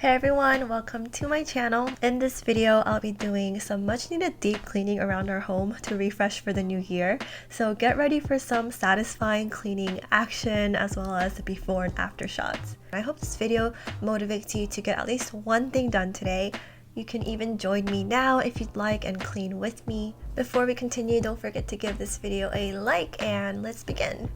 Hey everyone, welcome to my channel. In this video, I'll be doing some much needed deep cleaning around our home to refresh for the new year. So get ready for some satisfying cleaning action as well as the before and after shots. I hope this video motivates you to get at least one thing done today. You can even join me now if you'd like and clean with me. Before we continue, don't forget to give this video a like and let's begin.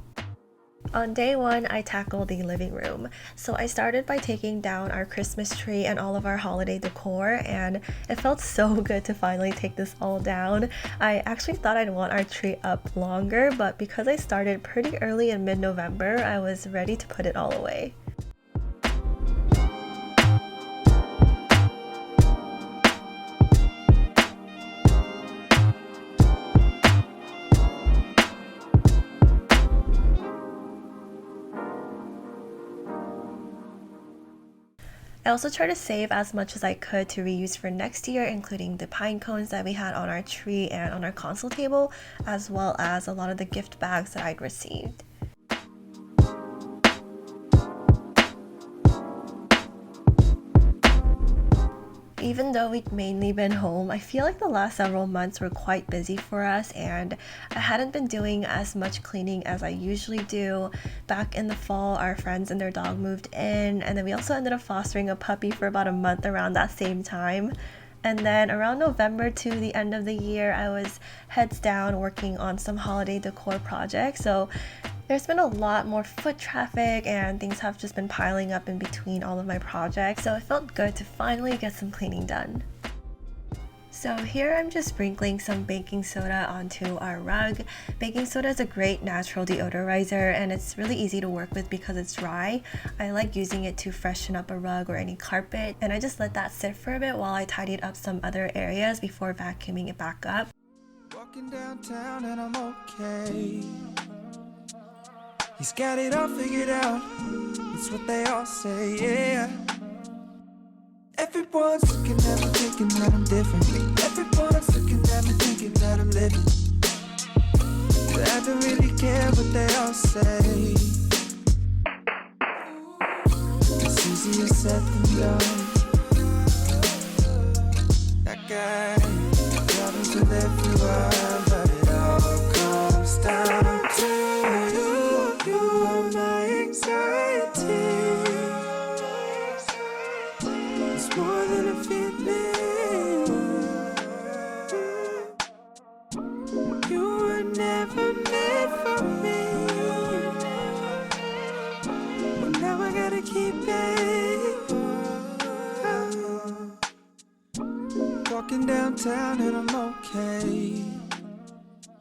On day one, I tackled the living room. So I started by taking down our Christmas tree and all of our holiday decor, and it felt so good to finally take this all down. I actually thought I'd want our tree up longer, but because I started pretty early in mid-November, I was ready to put it all away. I also tried to save as much as I could to reuse for next year, including the pine cones that we had on our tree and on our console table, as well as a lot of the gift bags that I'd received. Even though we'd mainly been home, I feel like the last several months were quite busy for us and I hadn't been doing as much cleaning as I usually do. Back in the fall, our friends and their dog moved in, and then we also ended up fostering a puppy for about a month around that same time. And then around November to the end of the year, I was heads down working on some holiday decor projects. So there's been a lot more foot traffic and things have just been piling up in between all of my projects, so it felt good to finally get some cleaning done. So here I'm just sprinkling some baking soda onto our rug. Baking soda is a great natural deodorizer and it's really easy to work with because it's dry. I like using it to freshen up a rug or any carpet, and I just let that sit for a bit while I tidied up some other areas before vacuuming it back up. Walking downtown and I'm okay. He's got it all figured out, it's what they all say, yeah. Everyone's looking at me thinking that I'm different. Everyone's looking at me thinking that I'm living. But I don't really care what they all say. It's easier said than done. That guy, problems with everyone, but it all comes down to you. You are my anxiety. It's more than a feeling. You were never meant for me. But now I gotta keep it. Walking downtown and I'm okay.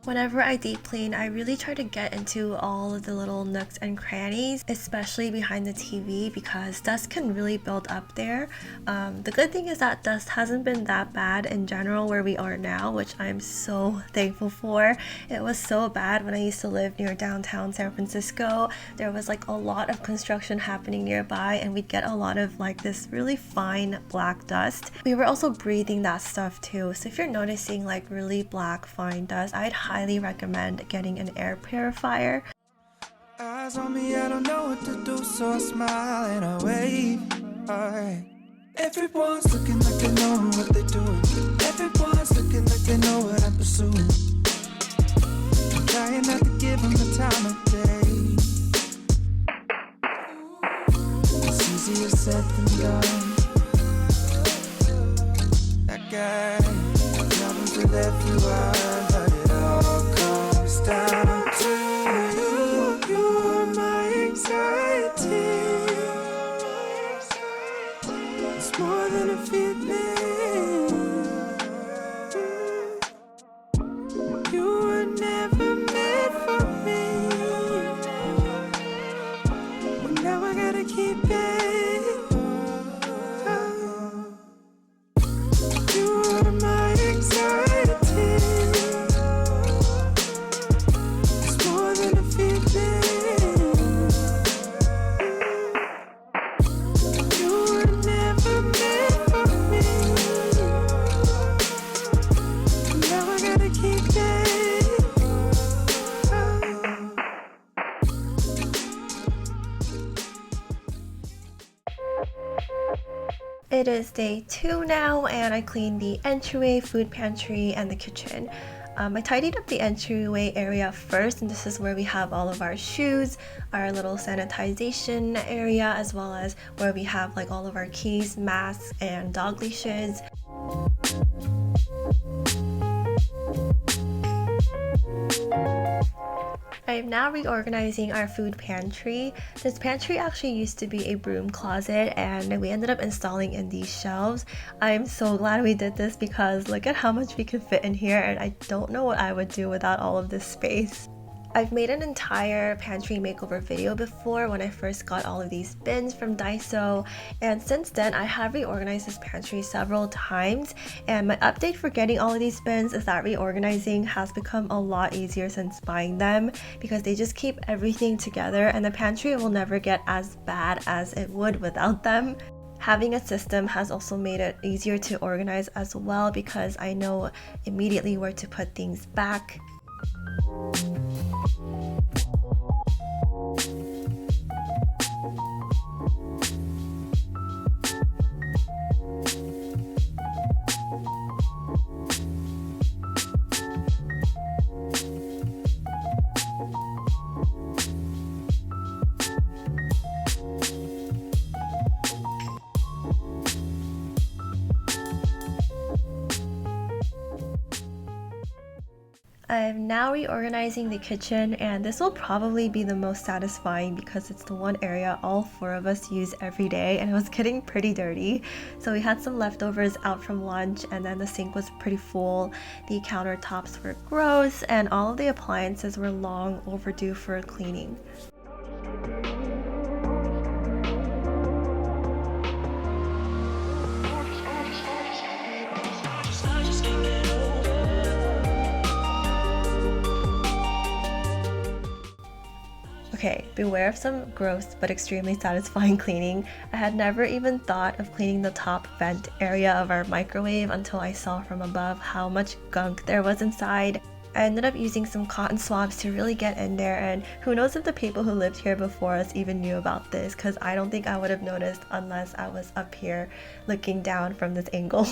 Whenever I deep clean, I really try to get into all of the little nooks and crannies, especially behind the TV, because dust can really build up there. The good thing is that dust hasn't been that bad in general where we are now, which I'm so thankful for. It was so bad when I used to live near downtown San Francisco. There was like a lot of construction happening nearby and we'd get a lot of like this really fine black dust. We were also breathing that stuff too, so if you're noticing like really black fine dust, I'd highly recommend getting an air purifier. Eyes on me, I don't know what to do, so I smile and I wave. Alright. Everyone's looking like they know what they're doing. Everyone's looking like they know what I'm pursuing. I'm trying not to give them the time of day. It's easier said than done. That guy, problems with everyone, but it all comes down to you. You are my anxiety. It's more than a feeling. You were never meant for me. But now I gotta keep it. You are my anxiety. It is day 2 now, and I cleaned the entryway, food pantry, and the kitchen. I tidied up the entryway area first, and this is where we have all of our shoes, our little sanitization area, as well as where we have like all of our keys, masks, and dog leashes. I'm now reorganizing our food pantry. This pantry actually used to be a broom closet, and we ended up installing in these shelves. I'm so glad we did this because look at how much we can fit in here, and I don't know what I would do without all of this space. I've made an entire pantry makeover video before when I first got all of these bins from Daiso, and since then I have reorganized this pantry several times, and my update for getting all of these bins is that reorganizing has become a lot easier since buying them because they just keep everything together and the pantry will never get as bad as it would without them. Having a system has also made it easier to organize as well because I know immediately where to put things back. I'm now reorganizing the kitchen, and this will probably be the most satisfying because it's the one area all 4 of us use every day and it was getting pretty dirty. So we had some leftovers out from lunch, and then the sink was pretty full, the countertops were gross, and all of the appliances were long overdue for cleaning. Okay, beware of some gross but extremely satisfying cleaning. I had never even thought of cleaning the top vent area of our microwave until I saw from above how much gunk there was inside. I ended up using some cotton swabs to really get in there, and who knows if the people who lived here before us even knew about this, because I don't think I would have noticed unless I was up here looking down from this angle.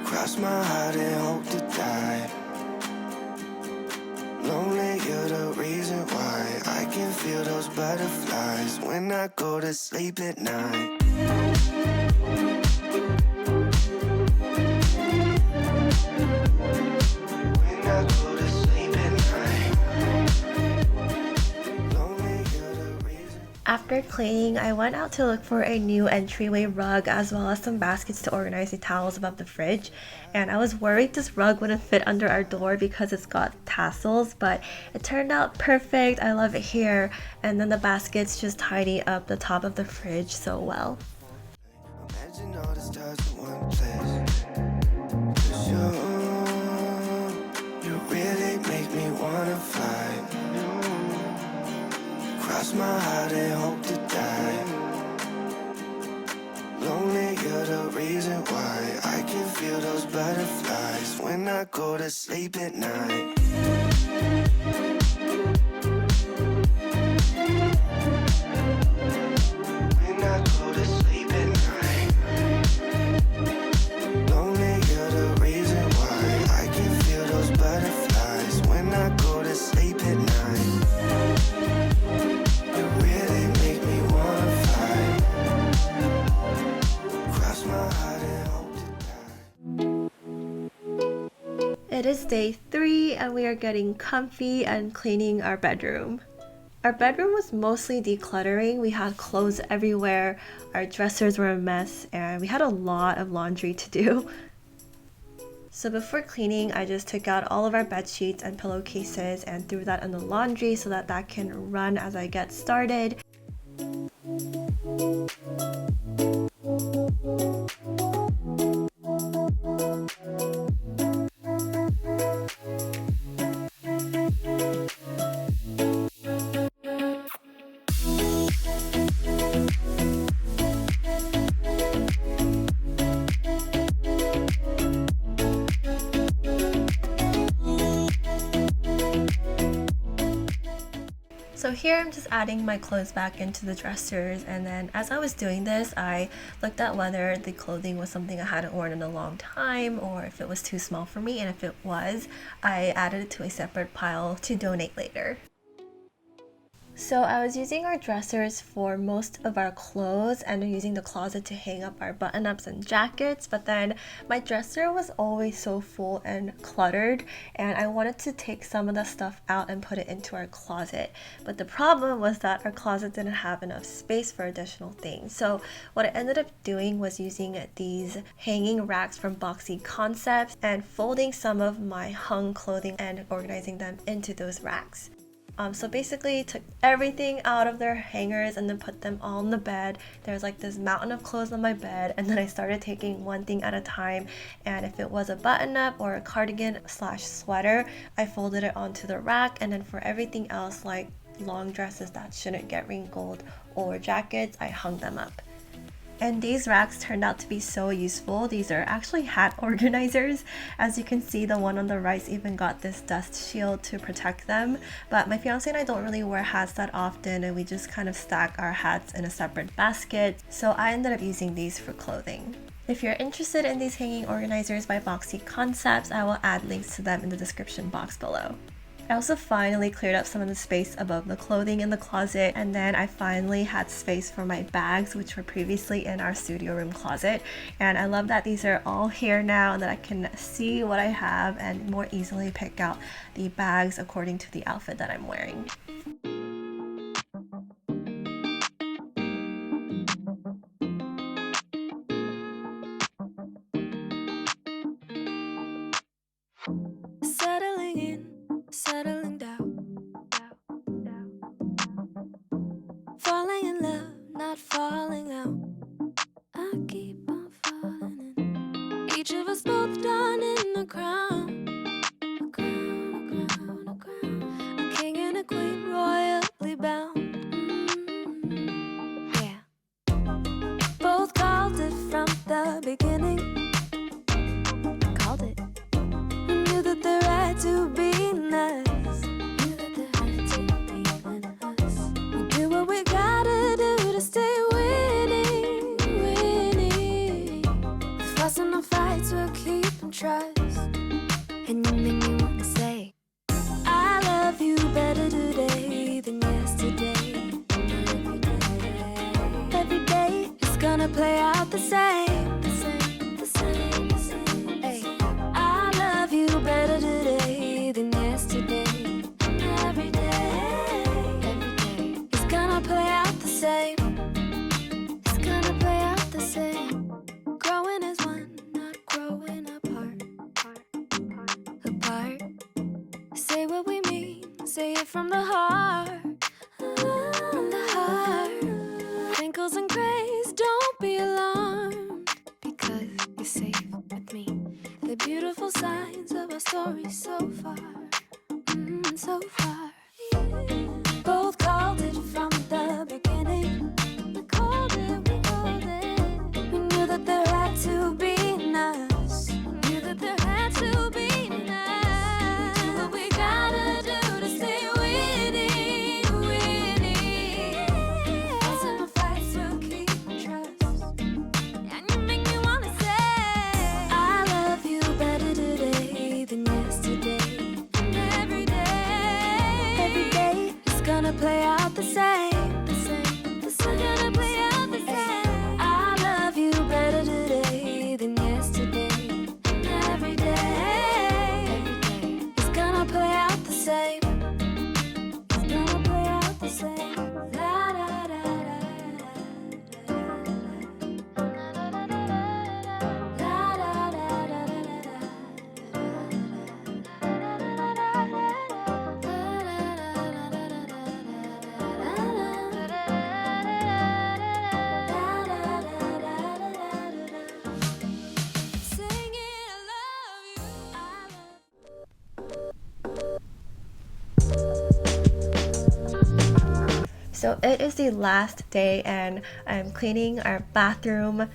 Cross my heart and hope to die. Lonely, you're the reason why I can feel those butterflies when I go to sleep at night. When I go to sleep at night. Lonely, you're the reason. After cleaning, I went out to look for a new entryway rug as well as some baskets to organize the towels above the fridge. And I was worried this rug wouldn't fit under our door because it's got tassels, but it turned out perfect. I love it here. And then the baskets just tidy up the top of the fridge so well. Imagine all the stars in one place. 'Cause you really make me wanna fly. Cross my heart and hope to die. Lonely, you're the reason why I can feel those butterflies when I go to sleep at night. When I go to sleep at night. Lonely, you're the reason why I can feel those butterflies when I go to sleep at night. You really make me wanna fly. Cross my heart and hope to die. It is day 3 and we are getting comfy and cleaning our bedroom. Our bedroom was mostly decluttering. We had clothes everywhere, our dressers were a mess, and we had a lot of laundry to do. So before cleaning, I just took out all of our bed sheets and pillowcases and threw that in the laundry so that that can run as I get started. So here I'm just adding my clothes back into the dressers, and then as I was doing this, I looked at whether the clothing was something I hadn't worn in a long time or if it was too small for me, and if it was, I added it to a separate pile to donate later. So I was using our dressers for most of our clothes and using the closet to hang up our button-ups and jackets, but then my dresser was always so full and cluttered and I wanted to take some of the stuff out and put it into our closet. But the problem was that our closet didn't have enough space for additional things. So what I ended up doing was using these hanging racks from Boxy Concepts and folding some of my hung clothing and organizing them into those racks. So basically took everything out of their hangers and then put them all on the bed. There's like this mountain of clothes on my bed, and then I started taking one thing at a time, and if it was a button up or a cardigan slash sweater, I folded it onto the rack, and then for everything else like long dresses that shouldn't get wrinkled or jackets, I hung them up. And these racks turned out to be so useful. These are actually hat organizers. As you can see, the one on the right even got this dust shield to protect them. But my fiance and I don't really wear hats that often, and we just kind of stack our hats in a separate basket. So I ended up using these for clothing. If you're interested in these hanging organizers by Boxy Concepts, I will add links to them in the description box below. I also finally cleared up some of the space above the clothing in the closet, and then I finally had space for my bags, which were previously in our studio room closet. And I love that these are all here now and that I can see what I have and more easily pick out the bags according to the outfit that I'm wearing. Settling in, settling down, falling in love, not falling out. I keep on falling in. Each of us both done in the crown. A crown, a crown, a crown. A king and a queen royally bound. Yeah. Both called it from the beginning. Called it. We knew that the right to be in us. Knew that the right to be in us. We do what we gotta do to stay winning, winning. With fuss and no fights, we'll keep and trust. And you make me wanna say, I love you better today than yesterday. Every day is gonna play out the same, the same, the same, the same. Hey, I love you better today than yesterday. Every day is gonna play out the same. say it from the heart. From the heart. Wrinkles and grays, don't be alarmed, because you're safe with me. The beautiful signs of our story so far, so far. Both called it from the beginning. We called it, we called it. We knew that there had to be an us. Knew that there had to be an us. Do what we gotta do to stay winning, winning. Fights and fights will keep trust. And you make me wanna say, I love you better today than yesterday. And every day is gonna play out the same, the same, the same. Gonna play out the same. I love you better today than yesterday. And every day is gonna play out the same. It's gonna play out the same. La da da da da. La da da da So it is the last day and I'm cleaning our bathroom.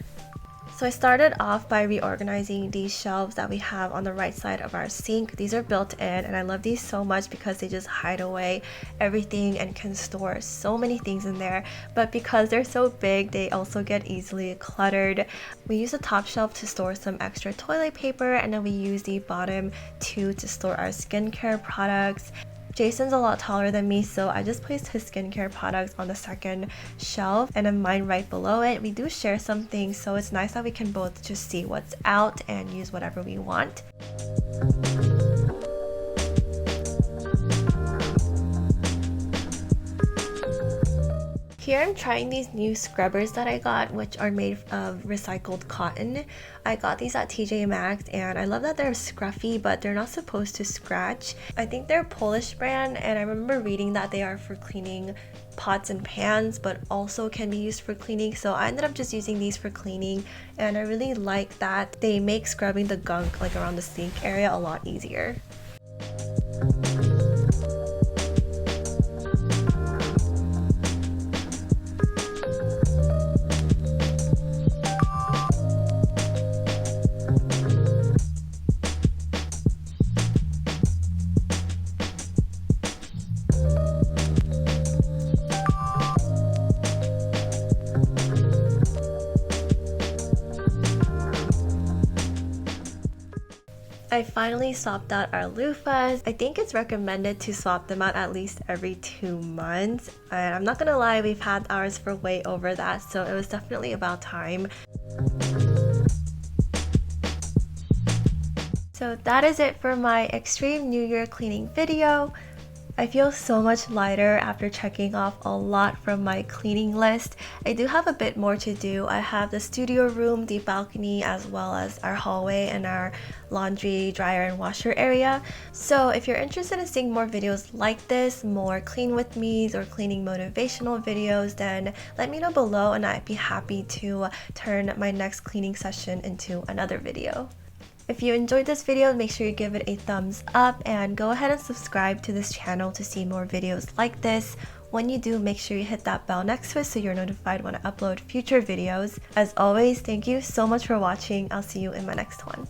So I started off by reorganizing these shelves that we have on the right side of our sink. These are built in and I love these so much because they just hide away everything and can store so many things in there. But because they're so big, they also get easily cluttered. We use the top shelf to store some extra toilet paper, and then we use the bottom two to store our skincare products. Jason's a lot taller than me, so I just placed his skincare products on the second shelf and then mine right below it. We do share some things, so it's nice that we can both just see what's out and use whatever we want. Here I'm trying these new scrubbers that I got, which are made of recycled cotton. I got these at TJ Maxx and I love that they're scruffy, but they're not supposed to scratch. I think they're a Polish brand, and I remember reading that they are for cleaning pots and pans, but also can be used for cleaning. So I ended up just using these for cleaning, and I really like that they make scrubbing the gunk like around the sink area a lot easier. I finally swapped out our loofahs. I think it's recommended to swap them out at least every 2 months. And I'm not gonna lie, we've had ours for way over that, so it was definitely about time. So that is it for my extreme New Year cleaning video. I feel so much lighter after checking off a lot from my cleaning list. I do have a bit more to do. I have the studio room, the balcony, as well as our hallway and our laundry, dryer, and washer area. So if you're interested in seeing more videos like this, more clean with me's or cleaning motivational videos, then let me know below and I'd be happy to turn my next cleaning session into another video. If you enjoyed this video, make sure you give it a thumbs up and go ahead and subscribe to this channel to see more videos like this. When you do, make sure you hit that bell next to it so you're notified when I upload future videos. As always, thank you so much for watching. I'll see you in my next one.